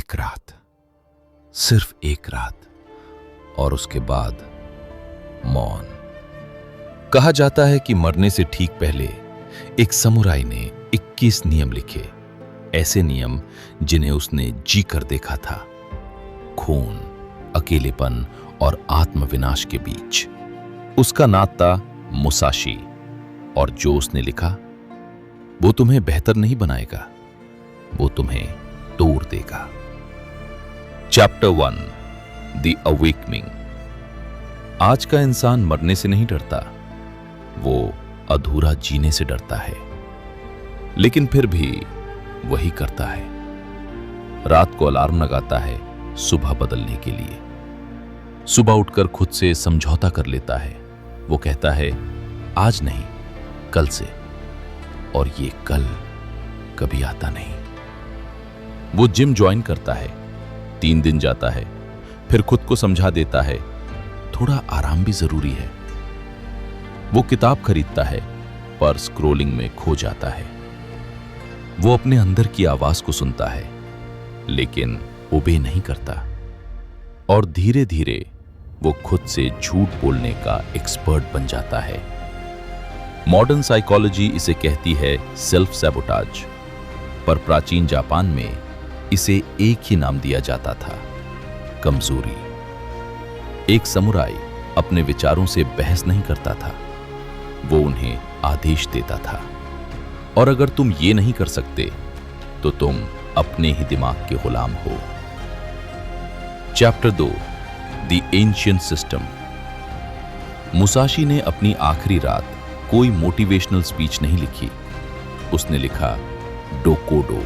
एक रात, सिर्फ एक रात, और उसके बाद मौन। कहा जाता है कि मरने से ठीक पहले एक समुराई ने 21 नियम लिखे, ऐसे नियम जिन्हें उसने जी कर देखा था। खून, अकेलेपन और आत्मविनाश के बीच उसका नाम था मुसाशी, और जो उसने लिखा वो तुम्हें बेहतर नहीं बनाएगा, वो तुम्हें तोड़ देगा। Chapter 1, the awakening. आज का इंसान मरने से नहीं डरता, वो अधूरा जीने से डरता है, लेकिन फिर भी वही करता है। रात को अलार्म लगाता है सुबह बदलने के लिए। सुबह उठकर खुद से समझौता कर लेता है। वो कहता है आज नहीं, कल से, और ये कल कभी आता नहीं। वो जिम ज्वाइन करता है, 3 दिन जाता है, फिर खुद को समझा देता है थोड़ा आराम भी जरूरी है। वो किताब खरीदता है, पर स्क्रोलिंग में खो जाता है। वो अपने अंदर की आवाज को सुनता है, लेकिन ओबे नहीं करता, और धीरे धीरे वो खुद से झूठ बोलने का एक्सपर्ट बन जाता है। मॉडर्न साइकोलॉजी इसे कहती है सेल्फ सैबोटाज, पर प्राचीन जापान में इसे एक ही नाम दिया जाता था, कमजोरी। एक समुराई अपने विचारों से बहस नहीं करता था, वो उन्हें आदेश देता था, और अगर तुम ये नहीं कर सकते तो तुम अपने ही दिमाग के गुलाम हो। Chapter 2, the ancient system. Musashi ने अपनी आखिरी रात कोई मोटिवेशनल स्पीच नहीं लिखी। उसने लिखा डोकोडो,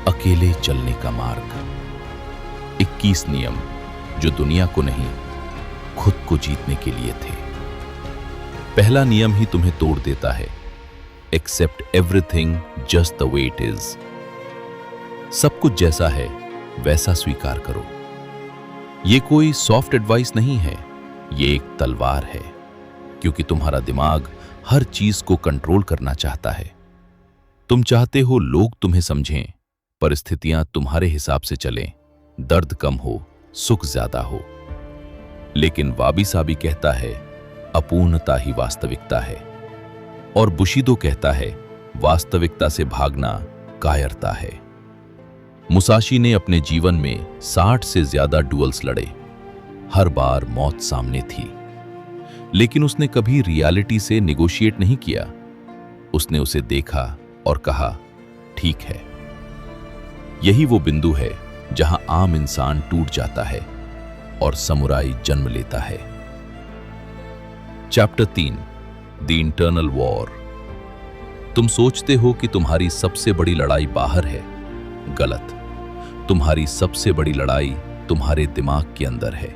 अकेले चलने का मार्ग। 21 नियम जो दुनिया को नहीं, खुद को जीतने के लिए थे। पहला नियम ही तुम्हें तोड़ देता है, accept everything just the way it is. सब कुछ जैसा है वैसा स्वीकार करो। ये कोई सॉफ्ट एडवाइस नहीं है, ये एक तलवार है, क्योंकि तुम्हारा दिमाग हर चीज को कंट्रोल करना चाहता है। तुम चाहते हो लोग तुम्हें समझें, परिस्थितियां तुम्हारे हिसाब से चलें, दर्द कम हो, सुख ज्यादा हो। लेकिन वाबी साबी कहता है अपूर्णता ही वास्तविकता है, और बुशिदो कहता है वास्तविकता से भागना कायरता है। मुसाशी ने अपने जीवन में 60 से ज्यादा डुअल्स लड़े। हर बार मौत सामने थी, लेकिन उसने कभी रियलिटी से निगोशिएट नहीं किया। उसने उसे देखा और कहा ठीक है। यही वो बिंदु है जहां आम इंसान टूट जाता है और समुराई जन्म लेता है। Chapter 3, the internal war. तुम सोचते हो कि तुम्हारी सबसे बड़ी लड़ाई बाहर है। गलत। तुम्हारी सबसे बड़ी लड़ाई तुम्हारे दिमाग के अंदर है।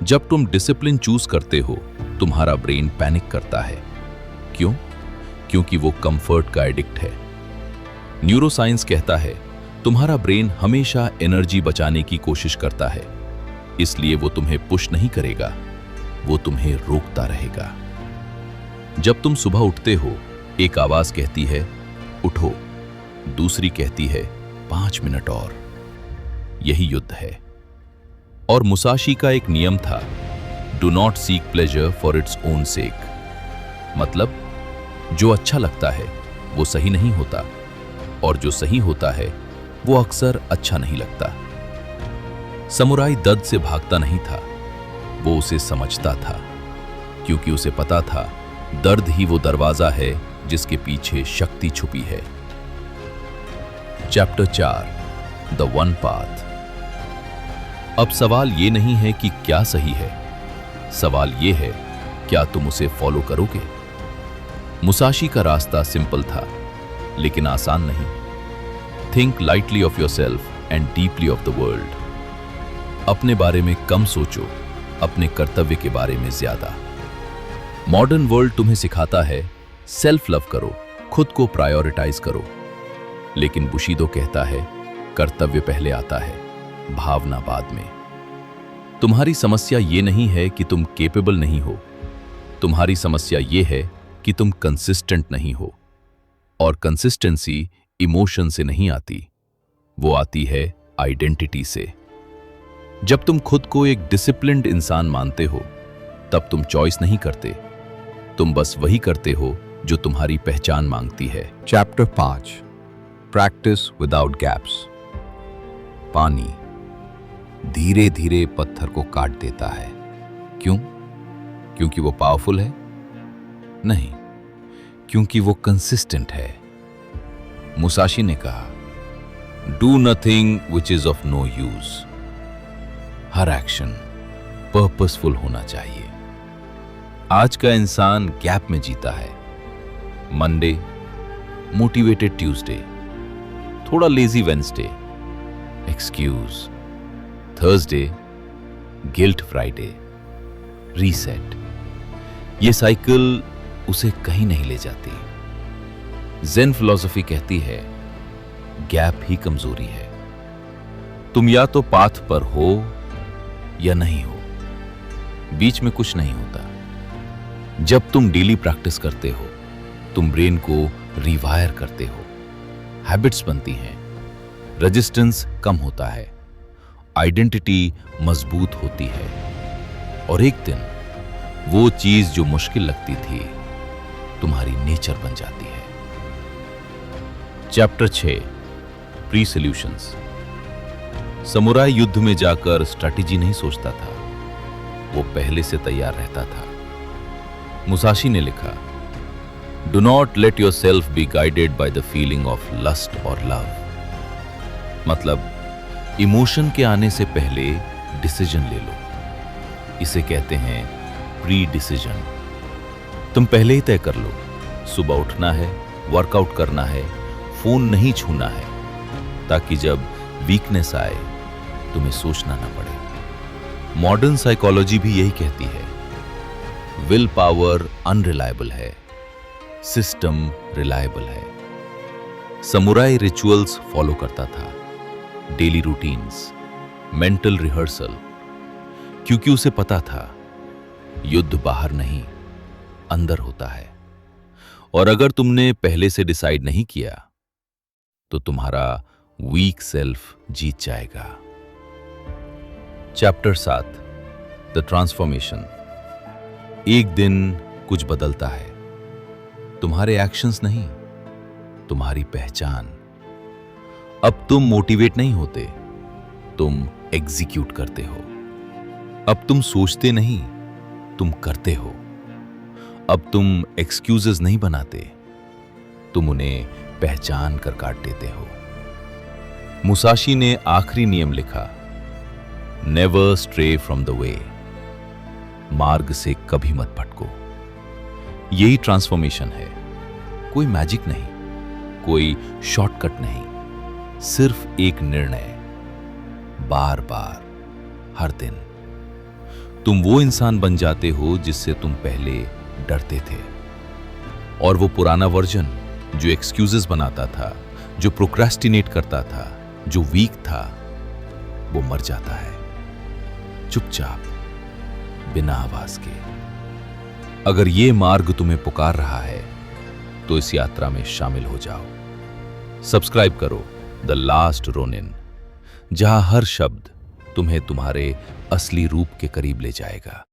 जब तुम डिसिप्लिन चूज करते हो, तुम्हारा ब्रेन पैनिक करता है। क्यों? क्योंकि वो कंफर्ट का एडिक्ट है। न्यूरोसाइंस कहता है तुम्हारा ब्रेन हमेशा एनर्जी बचाने की कोशिश करता है, इसलिए वो तुम्हें पुश नहीं करेगा, वो तुम्हें रोकता रहेगा। जब तुम सुबह उठते हो, एक आवाज कहती है उठो, दूसरी कहती है 5 मिनट और। यही युद्ध है। और मुसाशी का एक नियम था, do not seek pleasure for its own सेक। मतलब जो अच्छा लगता है वो सही नहीं होता, और जो सही होता है वो अक्सर अच्छा नहीं लगता। समुराई दर्द से भागता नहीं था, वो उसे समझता था, क्योंकि उसे पता था दर्द ही वो दरवाजा है जिसके पीछे शक्ति छुपी है। Chapter 4, the one path. अब सवाल ये नहीं है कि क्या सही है, सवाल ये है क्या तुम उसे फॉलो करोगे। मुसाशी का रास्ता सिंपल था, लेकिन आसान नहीं। Think lightly of yourself and deeply of the world. अपने बारे में कम सोचो, अपने कर्तव्य के बारे में ज्यादा। मॉडर्न वर्ल्ड तुम्हें सिखाता है सेल्फ लव करो, खुद को प्रायोरिटाइज करो, लेकिन बुशिदो कहता है कर्तव्य पहले आता है, भावना बाद में। तुम्हारी समस्या ये नहीं है कि तुम केपेबल नहीं हो, तुम्हारी समस्या ये है कि तुम कंसिस्टेंट नहीं हो। और कंसिस्टेंसी इमोशन से नहीं आती, वो आती है आइडेंटिटी से। जब तुम खुद को एक डिसिप्लिन्ड इंसान मानते हो, तब तुम चॉइस नहीं करते, तुम बस वही करते हो जो तुम्हारी पहचान मांगती है। Chapter 5 practice without gaps. पानी धीरे धीरे पत्थर को काट देता है। क्यों? क्योंकि वो पावरफुल है? नहीं, क्योंकि वो कंसिस्टेंट है। मुसाशी ने कहा, do nothing which is of no use. हर एक्शन पर्पसफुल होना चाहिए। आज का इंसान गैप में जीता है। मंडे मोटिवेटेड ट्यूसडे, थोड़ा lazy Wednesday, excuse Thursday, guilt Friday, reset. ये साइकिल उसे कहीं नहीं ले जाती। ज़ेन फिलॉसफी कहती है, गैप ही कमजोरी है। तुम या तो पाथ पर हो या नहीं हो, बीच में कुछ नहीं होता। जब तुम डेली प्रैक्टिस करते हो, तुम ब्रेन को रिवायर करते हो, हैबिट्स बनती हैं, रेजिस्टेंस कम होता है, आइडेंटिटी मजबूत होती है, और एक दिन वो चीज जो मुश्किल लगती थी तुम्हारी नेचर बन जाती है। Chapter 6 pre solutions. समुराई युद्ध में जाकर स्ट्रैटेजी नहीं सोचता था, वो पहले से तैयार रहता था। मुसाशी ने लिखा, do not let yourself be guided by the feeling of lust और लव। मतलब इमोशन के आने से पहले डिसीजन ले लो। इसे कहते हैं प्री डिसीजन। तुम पहले ही तय कर लो, सुबह उठना है, वर्कआउट करना है, फोन नहीं छूना है, ताकि जब वीकनेस आए तुम्हें सोचना ना पड़े। मॉडर्न साइकोलॉजी भी यही कहती है, विल पावर अनरिलायबल है, सिस्टम रिलायबल है। समुराई रिचुअल्स फॉलो करता था, डेली रूटीन्स, मेंटल रिहर्सल, क्योंकि उसे पता था युद्ध बाहर नहीं अंदर होता है। और अगर तुमने पहले से डिसाइड नहीं किया तो तुम्हारा वीक सेल्फ जीत जाएगा। Chapter 7 the transformation. एक दिन कुछ बदलता है, तुम्हारे एक्शंस नहीं, तुम्हारी पहचान। अब तुम मोटिवेट नहीं होते, तुम एग्जीक्यूट करते हो। अब तुम सोचते नहीं, तुम करते हो। अब तुम एक्सक्यूजेस नहीं बनाते, तुम उन्हें पहचान कर काट देते हो। मुसाशी ने आखिरी नियम लिखा, never stray from the way. मार्ग से कभी मत भटको। यही ट्रांसफॉर्मेशन है। कोई मैजिक नहीं, कोई शॉर्टकट नहीं, सिर्फ एक निर्णय, बार बार, हर दिन। तुम वो इंसान बन जाते हो जिससे तुम पहले डरते थे। और वो पुराना वर्जन जो एक्सक्यूजेस बनाता था, जो प्रोक्रेस्टिनेट करता था, जो वीक था, वो मर जाता है, चुपचाप, बिना आवाज के। अगर ये मार्ग तुम्हें पुकार रहा है तो इस यात्रा में शामिल हो जाओ। सब्सक्राइब करो द लास्ट रोनिन, जहां हर शब्द तुम्हें तुम्हारे असली रूप के करीब ले जाएगा।